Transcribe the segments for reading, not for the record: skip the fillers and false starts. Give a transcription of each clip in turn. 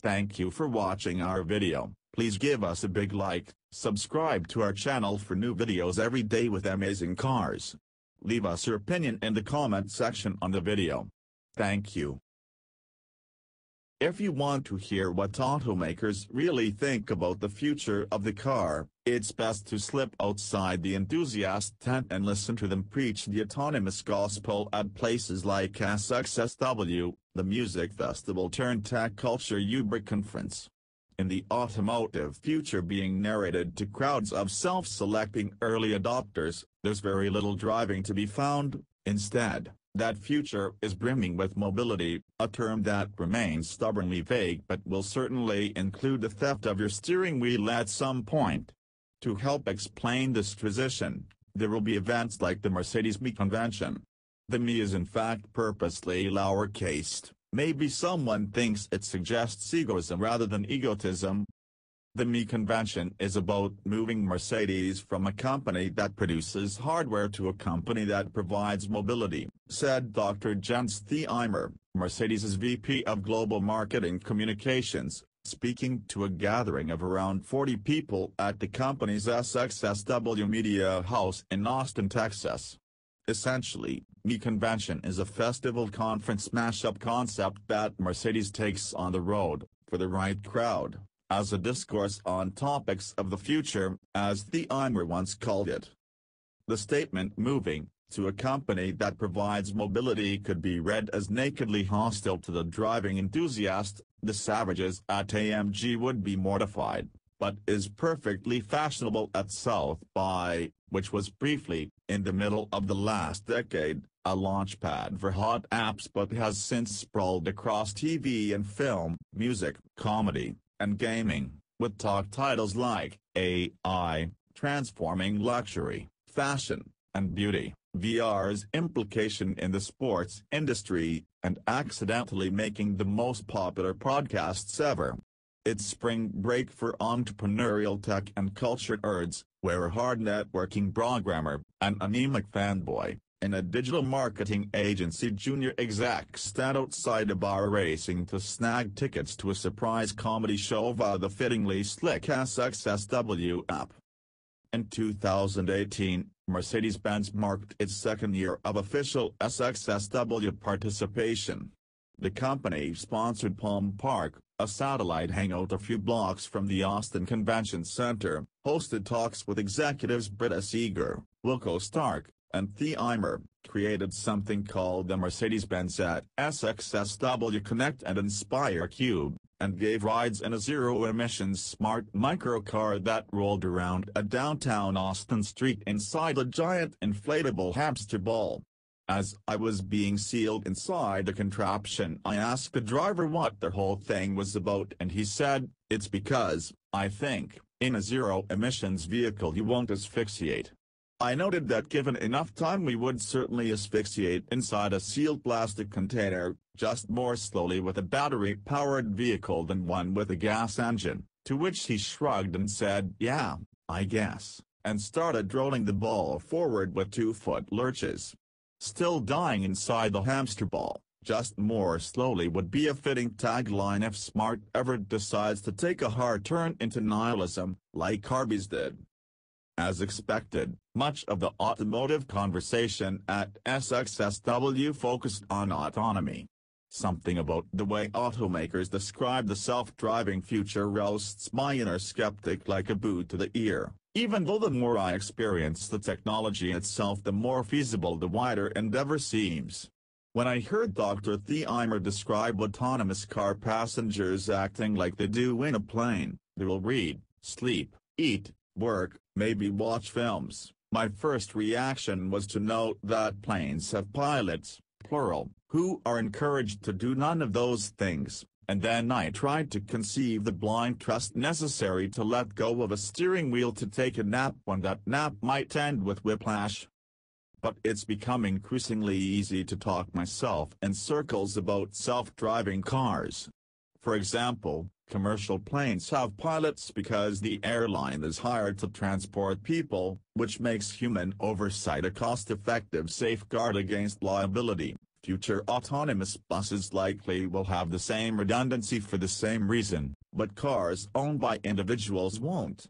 Thank you for watching our video. Please give us a big like, subscribe to our channel for new videos every day with amazing cars. Leave us your opinion in the comment section on the video. Thank you. If you want to hear what automakers really think about the future of the car, it's best to slip outside the enthusiast tent and listen to them preach the autonomous gospel at places like SXSW, the music festival turned tech culture uberconference. In the automotive future being narrated to crowds of self-selecting early adopters, there's very little driving to be found. Instead, that future is brimming with mobility, a term that remains stubbornly vague but will certainly include the theft of your steering wheel at some point. To help explain this transition, there will be events like the Mercedes-Benz convention. The me is in fact purposely lowercased. Maybe someone thinks it suggests egoism rather than egotism. The me convention is about moving Mercedes from a company that produces hardware to a company that provides mobility, said Dr. Jens Theimer, Mercedes' VP of Global Marketing Communications, speaking to a gathering of around 40 people at the company's SXSW Media House in Austin, Texas. Essentially, me convention is a festival conference mashup concept that Mercedes takes on the road, for the right crowd, as a discourse on topics of the future, as Theimer once called it. The statement "moving" to a company that provides mobility could be read as nakedly hostile to the driving enthusiast. The savages at AMG would be mortified, but is perfectly fashionable at South by, which was briefly, in the middle of the last decade, a launchpad for hot apps but has since sprawled across TV and film, music, comedy, and gaming, with talk titles like AI, transforming luxury, fashion, and beauty, VR's implication in the sports industry, and accidentally making the most popular podcasts ever. It's spring break for entrepreneurial tech and culture nerds, where a hard networking programmer, an anemic fanboy, and a digital marketing agency junior exec stand outside a bar racing to snag tickets to a surprise comedy show via the fittingly slick SXSW app. In 2018, Mercedes-Benz marked its second year of official SXSW participation. The company sponsored Palm Park, a satellite hangout a few blocks from the Austin Convention Center, hosted talks with executives Britta Seeger, Wilco Stark, and Theimer, created something called the Mercedes-Benz at SXSW Connect and Inspire Cube, and gave rides in a zero-emissions smart microcar that rolled around a downtown Austin street inside a giant inflatable hamster ball. As I was being sealed inside the contraption, I asked the driver what the whole thing was about, and he said, "It's because, I think, in a zero-emissions vehicle you won't asphyxiate." I noted that given enough time we would certainly asphyxiate inside a sealed plastic container, just more slowly with a battery-powered vehicle than one with a gas engine, to which he shrugged and said, "Yeah, I guess," and started rolling the ball forward with 2-foot lurches. Still dying inside the hamster ball, just more slowly would be a fitting tagline if Smart ever decides to take a hard turn into nihilism, like Arby's did. As expected, much of the automotive conversation at SXSW focused on autonomy. Something about the way automakers describe the self-driving future roasts my inner skeptic like a boot to the ear, even though the more I experience the technology itself the more feasible the wider endeavor seems. When I heard Dr. Theimer describe autonomous car passengers acting like they do in a plane, they will read, sleep, eat, work, maybe watch films, my first reaction was to note that planes have pilots, plural, who are encouraged to do none of those things, and then I tried to conceive the blind trust necessary to let go of a steering wheel to take a nap when that nap might end with whiplash. But it's become increasingly easy to talk myself in circles about self-driving cars. For example, commercial planes have pilots because the airline is hired to transport people, which makes human oversight a cost-effective safeguard against liability. Future autonomous buses likely will have the same redundancy for the same reason, but cars owned by individuals won't.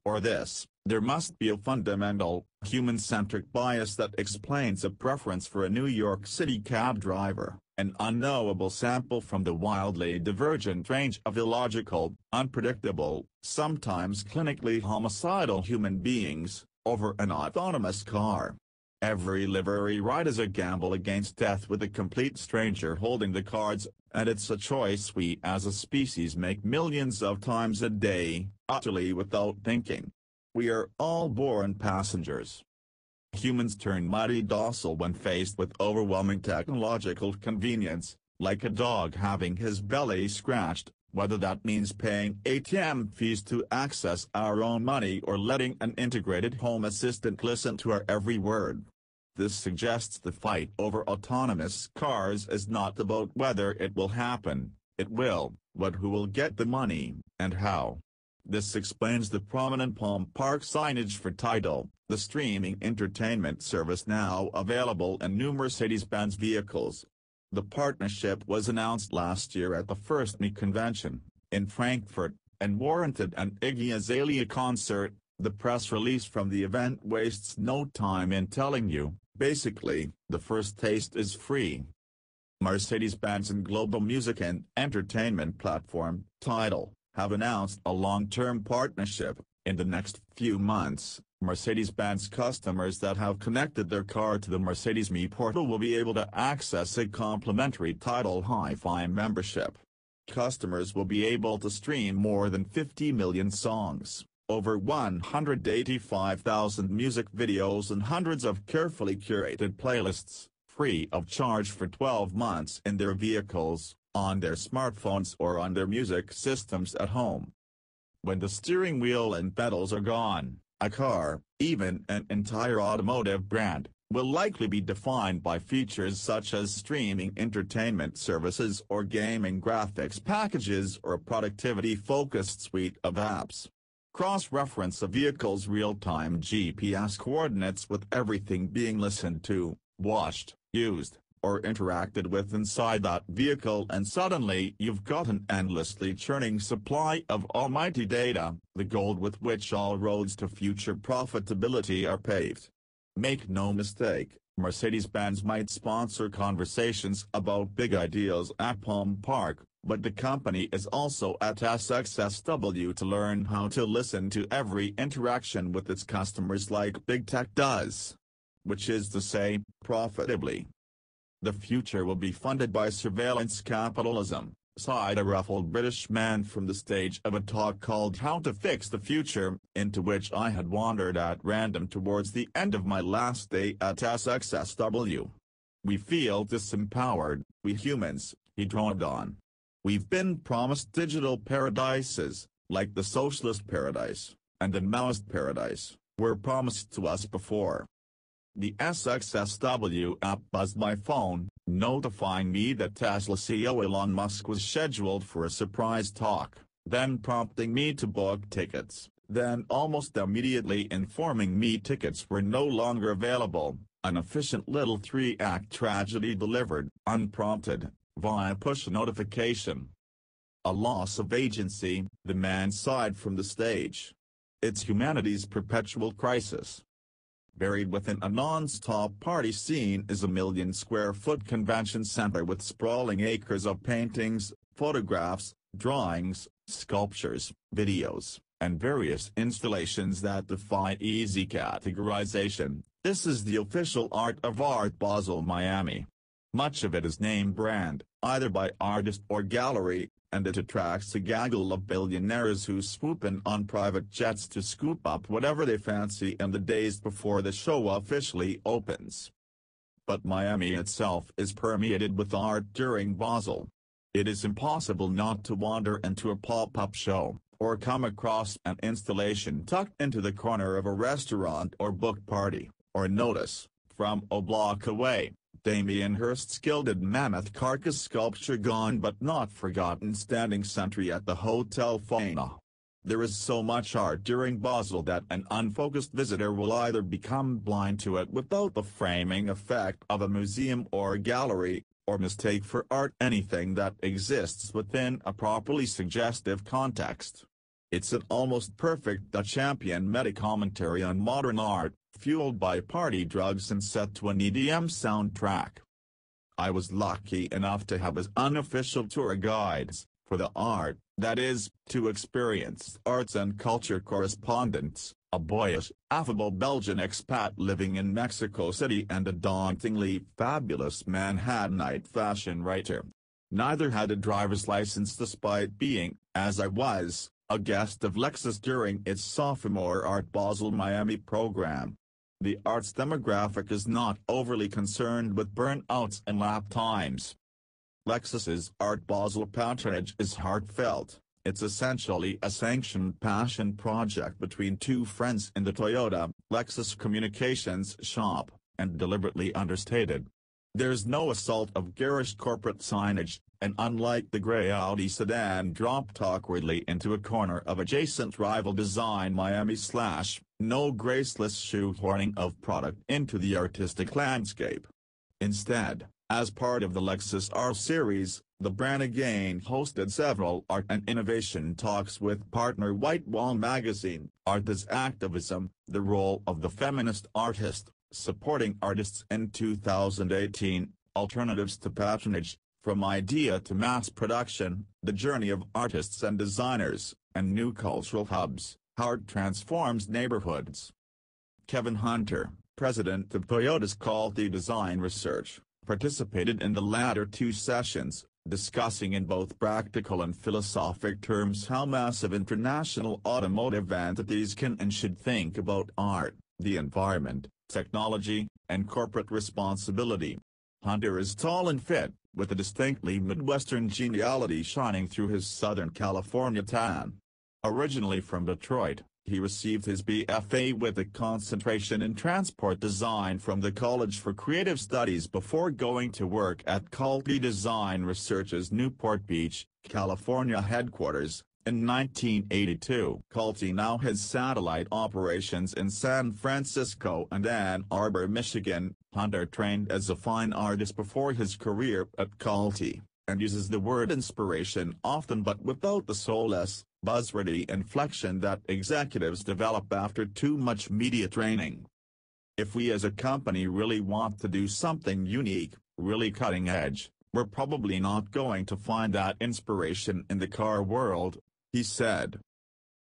Or this, there must be a fundamental, human-centric bias that explains a preference for a New York City cab driver, an unknowable sample from the wildly divergent range of illogical, unpredictable, sometimes clinically homicidal human beings, over an autonomous car. Every livery ride is a gamble against death with a complete stranger holding the cards, and it's a choice we as a species make millions of times a day, utterly without thinking. We are all born passengers. Humans turn mighty docile when faced with overwhelming technological convenience, like a dog having his belly scratched, whether that means paying ATM fees to access our own money or letting an integrated home assistant listen to our every word. This suggests the fight over autonomous cars is not about whether it will happen, it will, but who will get the money, and how. This explains the prominent Palm Park signage for Tidal, the streaming entertainment service now available in new Mercedes-Benz vehicles. The partnership was announced last year at the First Me convention, in Frankfurt, and warranted an Iggy Azalea concert. The press release from the event wastes no time in telling you, basically, the first taste is free. Mercedes-Benz and global music and entertainment platform, Tidal, have announced a long-term partnership. In the next few months, Mercedes-Benz customers that have connected their car to the Mercedes Me portal will be able to access a complimentary Tidal Hi-Fi membership. Customers will be able to stream more than 50 million songs, over 185,000 music videos and hundreds of carefully curated playlists, free of charge for 12 months in their vehicles, on their smartphones or on their music systems at home. When the steering wheel and pedals are gone, a car, even an entire automotive brand, will likely be defined by features such as streaming entertainment services or gaming graphics packages or a productivity-focused suite of apps. Cross-reference a vehicle's real-time GPS coordinates with everything being listened to, watched, used, or interacted with inside that vehicle, and suddenly you've got an endlessly churning supply of almighty data, the gold with which all roads to future profitability are paved. Make no mistake, Mercedes-Benz might sponsor conversations about big ideas at Palm Park, but the company is also at SXSW to learn how to listen to every interaction with its customers like big tech does. Which is to say, profitably. The future will be funded by surveillance capitalism, sighed a ruffled British man from the stage of a talk called How to Fix the Future, into which I had wandered at random towards the end of my last day at SXSW. We feel disempowered, we humans, he droned on. We've been promised digital paradises, like the socialist paradise, and the Maoist paradise, were promised to us before. The SXSW app buzzed my phone, notifying me that Tesla CEO Elon Musk was scheduled for a surprise talk, then prompting me to book tickets, then almost immediately informing me tickets were no longer available, an efficient little 3-act tragedy delivered, unprompted, via push notification. A loss of agency, the man sighed from the stage. It's humanity's perpetual crisis. Buried within a non-stop party scene is a 1,000,000-square-foot convention center with sprawling acres of paintings, photographs, drawings, sculptures, videos, and various installations that defy easy categorization. This is the official art of Art Basel, Miami. Much of it is name brand, either by artist or gallery, and it attracts a gaggle of billionaires who swoop in on private jets to scoop up whatever they fancy in the days before the show officially opens. But Miami itself is permeated with art during Basel. It is impossible not to wander into a pop-up show, or come across an installation tucked into the corner of a restaurant or book party, or notice, from a block away, Damien Hirst's gilded mammoth carcass sculpture gone but not forgotten standing sentry at the Hotel Fauna. There is so much art during Basel that an unfocused visitor will either become blind to it without the framing effect of a museum or gallery, or mistake for art anything that exists within a properly suggestive context. It's an almost perfect Duchampian meta-commentary on modern art, fueled by party drugs and set to an EDM soundtrack. I was lucky enough to have as unofficial tour guides, for the art, that is, two experienced arts and culture correspondents, a boyish, affable Belgian expat living in Mexico City and a dauntingly fabulous Manhattanite fashion writer. Neither had a driver's license despite being, as I was, a guest of Lexus during its sophomore Art Basel Miami program. The arts demographic is not overly concerned with burnouts and lap times. Lexus's Art Basel patronage is heartfelt. It's essentially a sanctioned passion project between two friends in the Toyota, Lexus communications shop, and deliberately understated. There's no assault of garish corporate signage, and unlike the grey Audi sedan dropped awkwardly into a corner of adjacent rival design Miami / no graceless shoehorning of product into the artistic landscape. Instead, as part of the Lexus R Series, the brand again hosted several art and innovation talks with partner White Wall magazine, Art as Activism, the role of the feminist artist, supporting artists in 2018, alternatives to patronage, from idea to mass production, the journey of artists and designers, and new cultural hubs, how art transforms neighborhoods. Kevin Hunter, president of Toyota's Quality Design Research, participated in the latter two sessions, discussing in both practical and philosophic terms how massive international automotive entities can and should think about art, the environment, technology, and corporate responsibility. Hunter is tall and fit, with a distinctly Midwestern geniality shining through his Southern California tan. Originally from Detroit, he received his BFA with a concentration in transport design from the College for Creative Studies before going to work at Quality Design Research's Newport Beach, California headquarters, in 1982. Quality now has satellite operations in San Francisco and Ann Arbor, Michigan. Hunter trained as a fine artist before his career at Quality, and uses the word inspiration often but without the soulless, buzzwordy inflection that executives develop after too much media training. If we as a company really want to do something unique, really cutting edge, we're probably not going to find that inspiration in the car world, he said.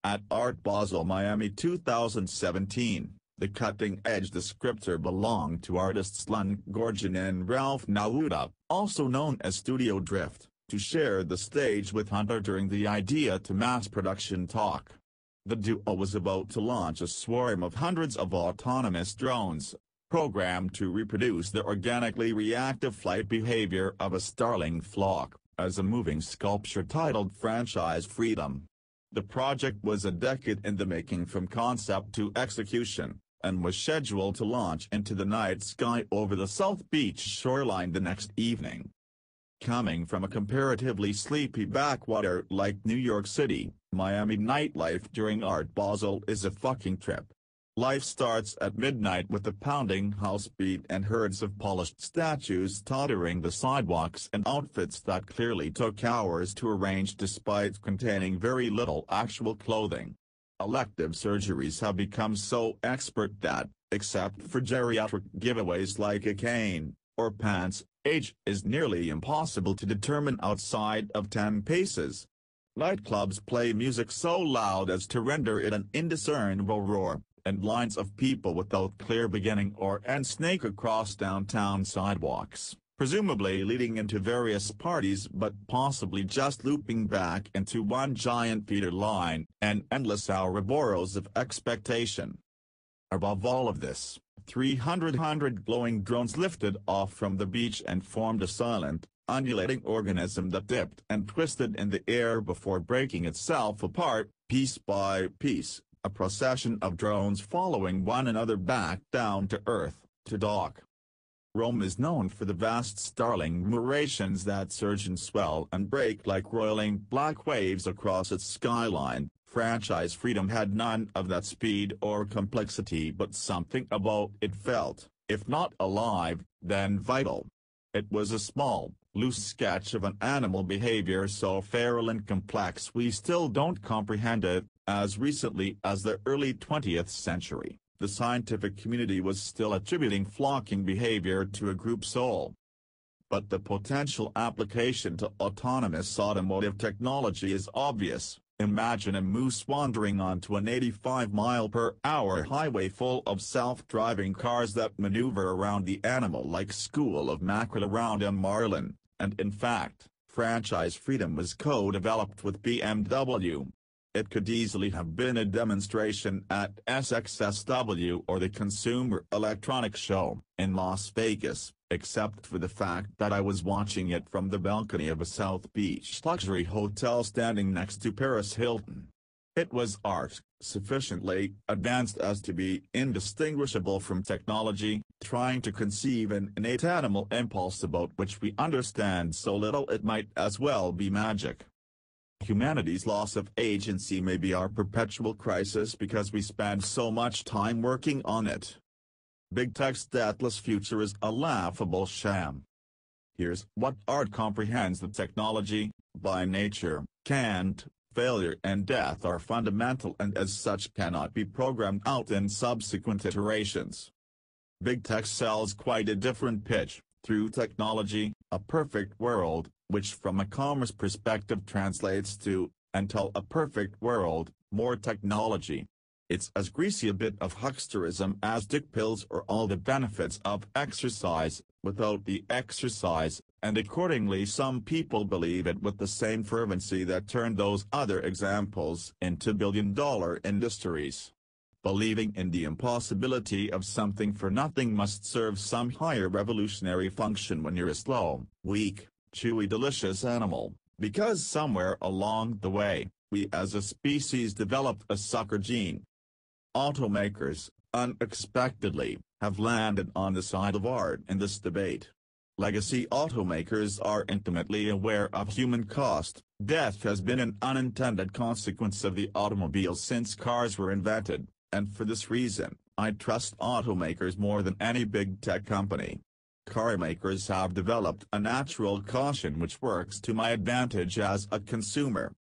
At Art Basel Miami 2017, the cutting-edge descriptor belonged to artists Lon Gorgon and Ralph Nawuda, also known as Studio Drift, to share the stage with Hunter during the idea to mass production talk. The duo was about to launch a swarm of hundreds of autonomous drones, programmed to reproduce the organically reactive flight behavior of a starling flock, as a moving sculpture titled Franchise Freedom. The project was a decade in the making from concept to execution, and was scheduled to launch into the night sky over the South Beach shoreline the next evening. Coming from a comparatively sleepy backwater like New York City, Miami nightlife during Art Basel is a fucking trip. Life starts at midnight with a pounding house beat and herds of polished statues tottering the sidewalks and outfits that clearly took hours to arrange despite containing very little actual clothing. Elective surgeries have become so expert that, except for geriatric giveaways like a cane, or pants, age is nearly impossible to determine outside of 10 paces. Nightclubs play music so loud as to render it an indiscernible roar, and lines of people without clear beginning or end snake across downtown sidewalks, presumably leading into various parties but possibly just looping back into one giant feeder line, and endless Ouroboros of expectation. Above all of this, 300 glowing drones lifted off from the beach and formed a silent, undulating organism that dipped and twisted in the air before breaking itself apart, piece by piece, a procession of drones following one another back down to Earth, to dock. Rome is known for the vast starling murations that surge and swell and break like roiling black waves across its skyline, Franchise freedom had none of that speed or complexity, but something about it felt, if not alive, then vital. It was a small, loose sketch of an animal behavior so feral and complex we still don't comprehend it. As recently as the early 20th century, the scientific community was still attributing flocking behavior to a group soul. But the potential application to autonomous automotive technology is obvious. Imagine a moose wandering onto an 85-mile-per-hour highway full of self-driving cars that maneuver around the animal like school of mackerel around a marlin, and in fact, franchise freedom was co-developed with BMW. It could easily have been a demonstration at SXSW or the Consumer Electronics Show in Las Vegas, except for the fact that I was watching it from the balcony of a South Beach luxury hotel standing next to Paris Hilton. It was art, sufficiently advanced as to be indistinguishable from technology, trying to conceive an innate animal impulse about which we understand so little it might as well be magic. Humanity's loss of agency may be our perpetual crisis because we spend so much time working on it. Big Tech's deathless future is a laughable sham. Here's what art comprehends: the technology, by nature, can't. Failure and death are fundamental and as such cannot be programmed out in subsequent iterations. Big Tech sells quite a different pitch: through technology, a perfect world, which from a commerce perspective translates to, until a perfect world, more technology. It's as greasy a bit of hucksterism as dick pills or all the benefits of exercise, without the exercise, and accordingly some people believe it with the same fervency that turned those other examples into billion-dollar industries. Believing in the impossibility of something for nothing must serve some higher revolutionary function when you're a slow, weak, chewy delicious animal, because somewhere along the way, we as a species developed a sucker gene. Automakers, unexpectedly, have landed on the side of art in this debate. Legacy automakers are intimately aware of human cost. Death has been an unintended consequence of the automobile since cars were invented, and for this reason, I trust automakers more than any big tech company. Car makers have developed a natural caution which works to my advantage as a consumer.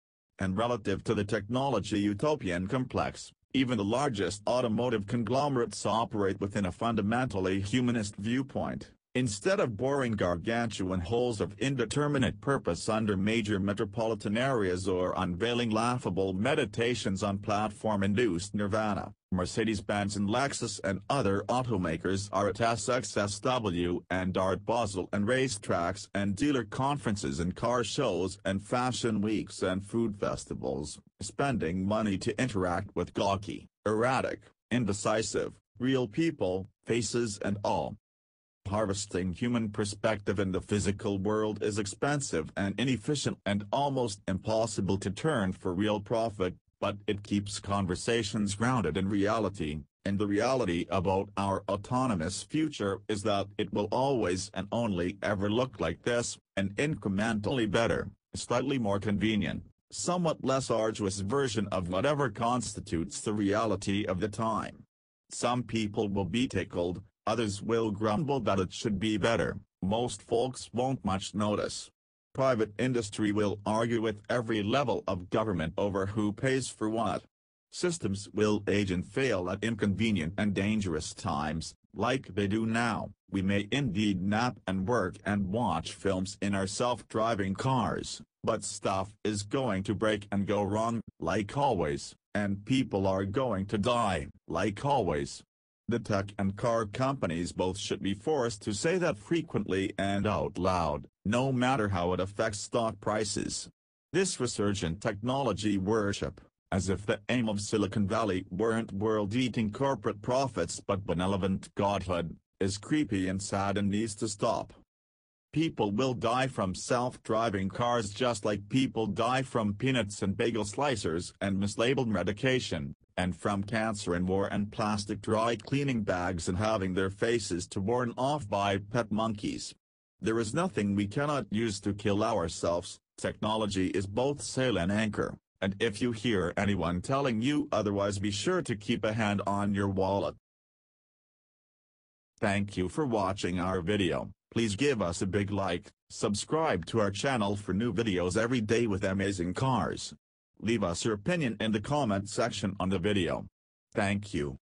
And relative to the technology utopian complex, even the largest automotive conglomerates operate within a fundamentally humanist viewpoint. Instead of boring gargantuan holes of indeterminate purpose under major metropolitan areas or unveiling laughable meditations on platform-induced nirvana, Mercedes-Benz and Lexus and other automakers are at SXSW and are at Basel and racetracks and dealer conferences and car shows and fashion weeks and food festivals, spending money to interact with gawky, erratic, indecisive, real people, faces and all. Harvesting human perspective in the physical world is expensive and inefficient and almost impossible to turn for real profit, but it keeps conversations grounded in reality, and the reality about our autonomous future is that it will always and only ever look like this, an incrementally better, slightly more convenient, somewhat less arduous version of whatever constitutes the reality of the time. Some people will be tickled, others will grumble that it should be better, most folks won't much notice. Private industry will argue with every level of government over who pays for what. Systems will age and fail at inconvenient and dangerous times, like they do now. We may indeed nap and work and watch films in our self-driving cars, but stuff is going to break and go wrong, like always, and people are going to die, like always. The tech and car companies both should be forced to say that frequently and out loud, no matter how it affects stock prices. This resurgent technology worship, as if the aim of Silicon Valley weren't world-eating corporate profits but benevolent godhood, is creepy and sad and needs to stop. People will die from self-driving cars just like people die from peanuts and bagel slicers and mislabeled medication, and from cancer and war and plastic dry cleaning bags and having their faces torn off by pet monkeys. There is nothing we cannot use to kill ourselves. Technology is both sail and anchor, And if you hear anyone telling you otherwise, be sure to keep a hand on your wallet. Thank you for watching our video. Please give us a big like, subscribe to our channel for new videos every day with amazing cars. Leave us your opinion in the comment section on the video. Thank you.